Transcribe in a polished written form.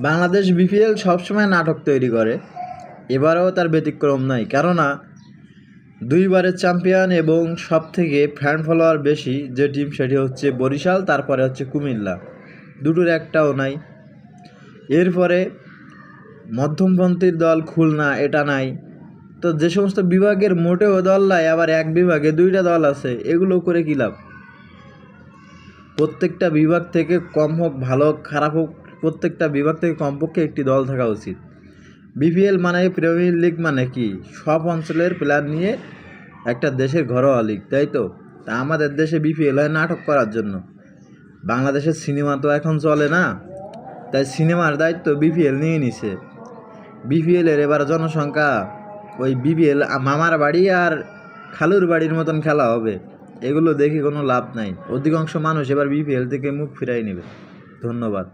Bangladesh BPL সবসময় নাটক তৈরি করে, এবারেও তার ব্যতিক্রম নাই। কেননা দুইবারের চ্যাম্পিয়ন এবং সব থেকে ফ্যান ফলোয়ার বেশি যে টিম সেটি হচ্ছে বরিশাল, তারপরে হচ্ছে কুমিল্লা, দুটোর একটাও নাই। এরপরে মধ্যমপন্থীর দল খুলনা, এটা নাই। তো যে সমস্ত বিভাগের মোটেও দল নাই, আবার এক বিভাগে দুইটা দল আছে, এগুলো করে কী লাভ? প্রত্যেকটা বিভাগ থেকে কম হোক ভালো হোক খারাপ হোক, প্রত্যেকটা বিভাগ থেকে কমপক্ষে একটি দল থাকা উচিত। বিপিএল মানে প্রিমিয়ার লিগ মানে কি? সব অঞ্চলের প্লেয়ার নিয়ে একটা দেশের ঘরোয়া লিগ, তাই তো? তা আমাদের দেশে বিপিএল হয় নাটক করার জন্য। বাংলাদেশের সিনেমা তো এখন চলে না, তাই সিনেমার দায়িত্ব বিপিএল নিয়ে নিছে। বিপিএলের এবার জনসংখ্যা ওই বিপিএল মামার বাড়ি আর খালুর বাড়ির মতন খেলা হবে, এগুলো দেখে কোনো লাভ নাই। অধিকাংশ মানুষ এবার বিপিএল থেকে মুখ ফিরাই নেবে। ধন্যবাদ।